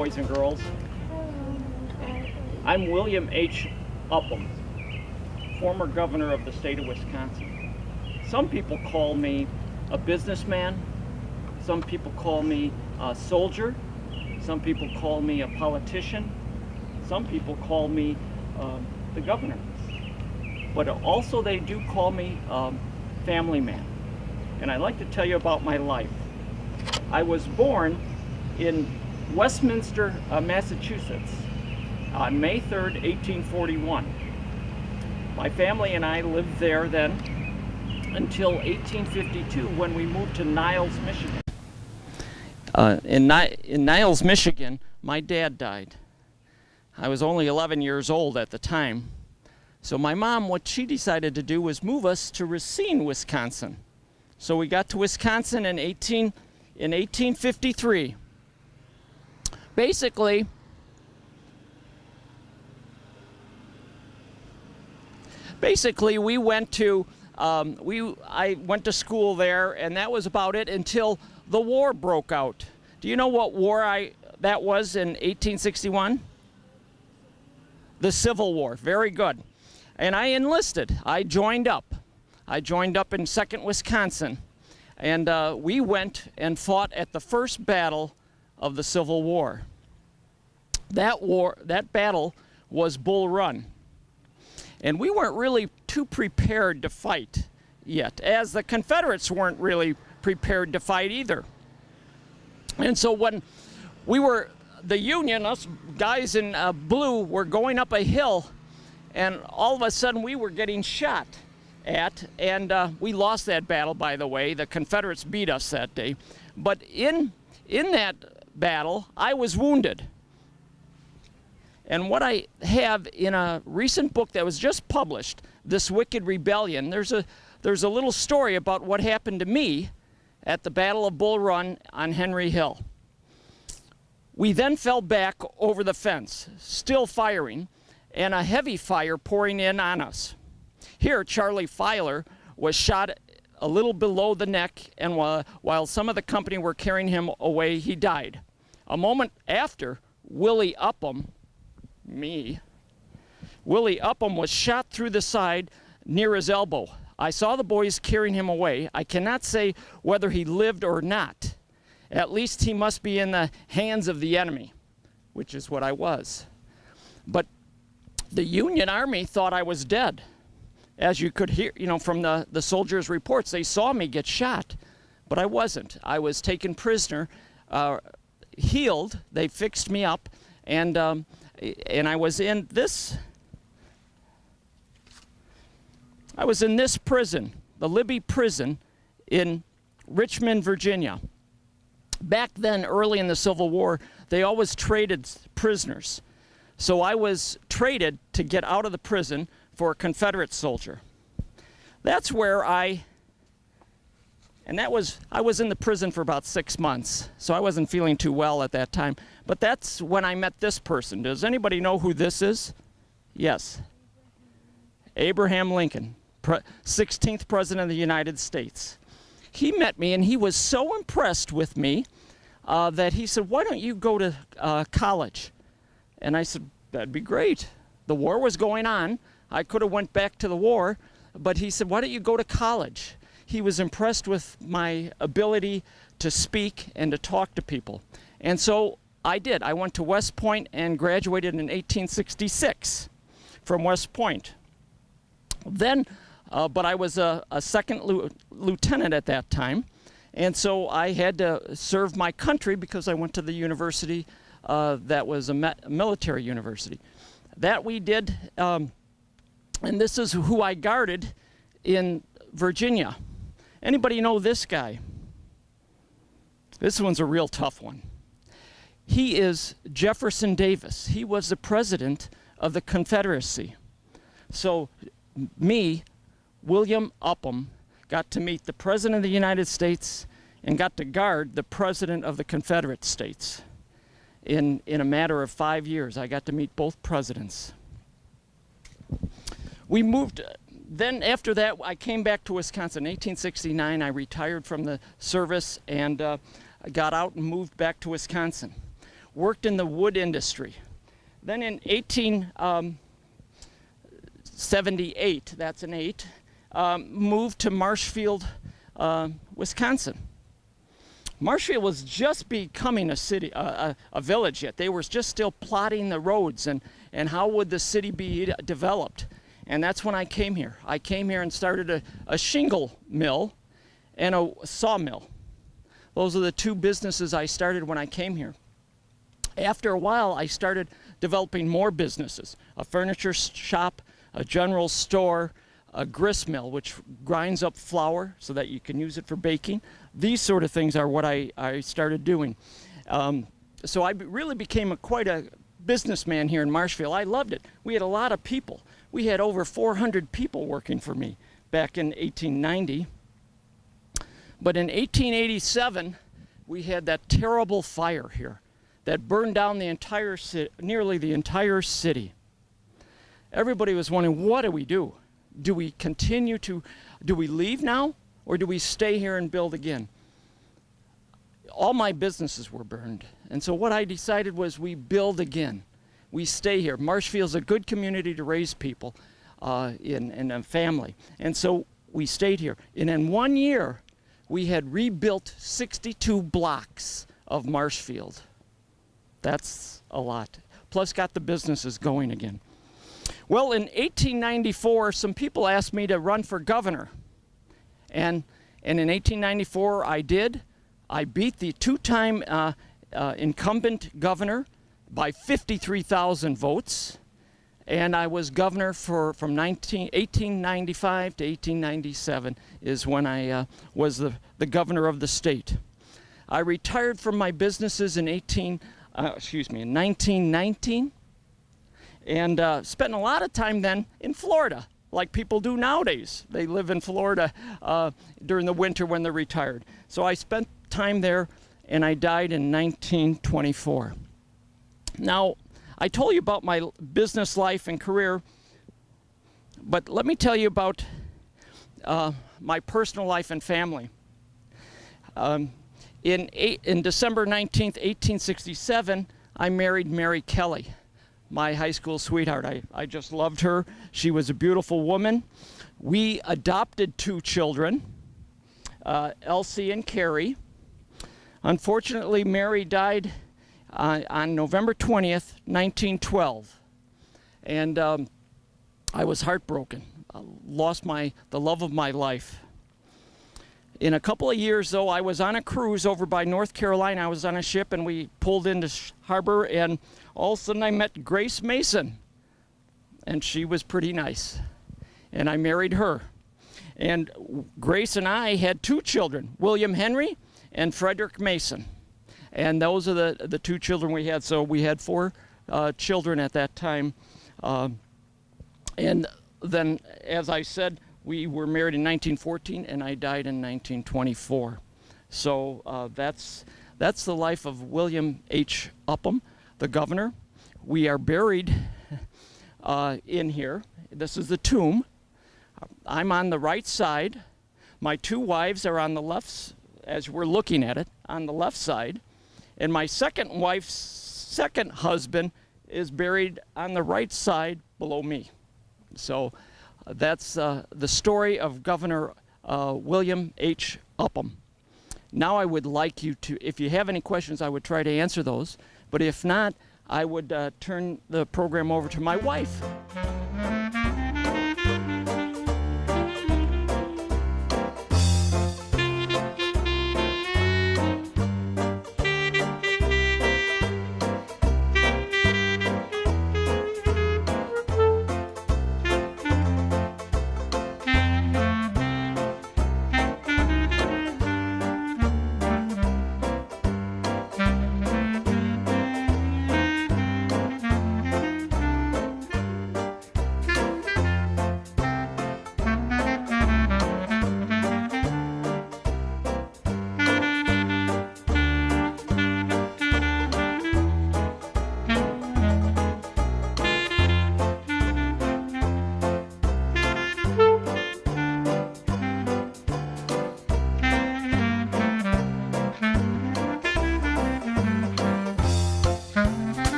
boys and girls. I'm William H. Upham, former governor of the state of Wisconsin. Some people call me a businessman. Some people call me a soldier. Some people call me a politician. Some people call me the governor. But also they do call me family man. And I'd like to tell you about my life. I was born in Westminster, Massachusetts on May 3rd, 1841. My family and I lived there then until 1852 when we moved to Niles, Michigan. In Niles, Michigan, my dad died. I was only 11 years old at the time. So my mom, what she decided to do was move us to Racine, Wisconsin. So we got to Wisconsin in 1853. Basically, we went to I went to school there, and that was about it until the war broke out. Do you know what war that was in 1861? The Civil War. Very good. And I enlisted. I joined up in 2nd Wisconsin, and we went and fought at the first battle of the Civil War. That battle was Bull Run. And we weren't really too prepared to fight yet, as the Confederates weren't really prepared to fight either. And so when the Union, us guys in blue, were going up a hill, and all of a sudden we were getting shot at, and we lost that battle, by the way. The Confederates beat us that day. But in that battle, I was wounded. And what I have in a recent book that was just published, This Wicked Rebellion, there's a little story about what happened to me at the Battle of Bull Run on Henry Hill. We then fell back over the fence, still firing, and a heavy fire pouring in on us. Here, Charlie Filer was shot a little below the neck, and while some of the company were carrying him away, he died. A moment after, Willie Upham was shot through the side near his elbow. I saw the boys carrying him away. I cannot say whether he lived or not. At least he must be in the hands of the enemy, which is what I was. But the Union Army thought I was dead. As you could hear, from the soldiers' reports, they saw me get shot, but I wasn't. I was taken prisoner, healed. They fixed me up, and I was in this. I was in this prison, the Libby prison in Richmond, Virginia. Back then, early in the Civil War, they always traded prisoners. So I was traded to get out of the prison for a Confederate soldier. That's where I was in the prison for about 6 months, so I wasn't feeling too well at that time. But that's when I met this person. Does anybody know who this is? Yes. Abraham Lincoln, 16th President of the United States. He met me, and he was so impressed with me that he said, "Why don't you go to college?" And I said, "That'd be great." The war was going on. I could have went back to the war, but he said, "Why don't you go to college?" He was impressed with my ability to speak and to talk to people. And so I did. I went to West Point and graduated in 1866 from West Point. Then, but I was a second lieutenant at that time, and so I had to serve my country because I went to the university that was a military university. That we did, and this is who I guarded in Virginia. Anybody know this guy? This one's a real tough one. He is Jefferson Davis. He was the president of the Confederacy. So me, William Upham, got to meet the President of the United States and got to guard the President of the Confederate States. In a matter of 5 years, I got to meet both presidents. We moved, then after that, I came back to Wisconsin. In 1869, I retired from the service and I got out and moved back to Wisconsin. worked in the wood industry. Then in 1878, that's an 8, moved to Marshfield, Wisconsin. Marshfield was just becoming a city, a village yet. They were just still plotting the roads and how would the city be developed. And that's when I came here. I came here and started a shingle mill and a sawmill. Those are the two businesses I started when I came here. After a while, I started developing more businesses, a furniture shop, a general store, a grist mill, which grinds up flour so that you can use it for baking. These sort of things are what I started doing. So I really became quite a businessman here in Marshfield. I loved it. We had a lot of people. We had over 400 people working for me back in 1890. But in 1887, we had that terrible fire here that burned down the entire city, nearly the entire city. Everybody was wondering, what do we do? Do we continue to, do we leave now, or do we stay here and build again? All my businesses were burned. And so what I decided was we build again. We stay here. Marshfield's a good community to raise people in a family. And so we stayed here. And in 1 year, we had rebuilt 62 blocks of Marshfield. That's a lot. Plus got the businesses going again. Well, in 1894, some people asked me to run for governor. And in 1894, I did. I beat the two-time incumbent governor by 53,000 votes. And I was governor from 1895 to 1897 is when I was the governor of the state. I retired from my businesses in 1919 and spent a lot of time then in Florida, like people do nowadays. They live in Florida during the winter when they're retired. So I spent time there, and I died in 1924. Now, I told you about my business life and career, but let me tell you about my personal life and family. In December 19th, 1867, I married Mary Kelly, my high school sweetheart. I just loved her. She was a beautiful woman. We adopted 2 children, Elsie and Carrie. Unfortunately, Mary died on November 20th, 1912. And I was heartbroken. I lost the love of my life. In a couple of years, though, I was on a cruise over by North Carolina. I was on a ship, and we pulled into harbor, and all of a sudden I met Grace Mason. And she was pretty nice. And I married her. And Grace and I had 2 children, William Henry and Frederick Mason. And those are the 2 children we had. So we had 4 children at that time. And then, as I said, we were married in 1914, and I died in 1924. So that's the life of William H. Upham, the governor. We are buried in here. This is the tomb. I'm on the right side. My 2 wives are on the left, as we're looking at it, on the left side. And my second wife's second husband is buried on the right side below me. So that's the story of Governor William H. Upham. Now I would like you to, if you have any questions, I would try to answer those. But if not, I would turn the program over to my wife.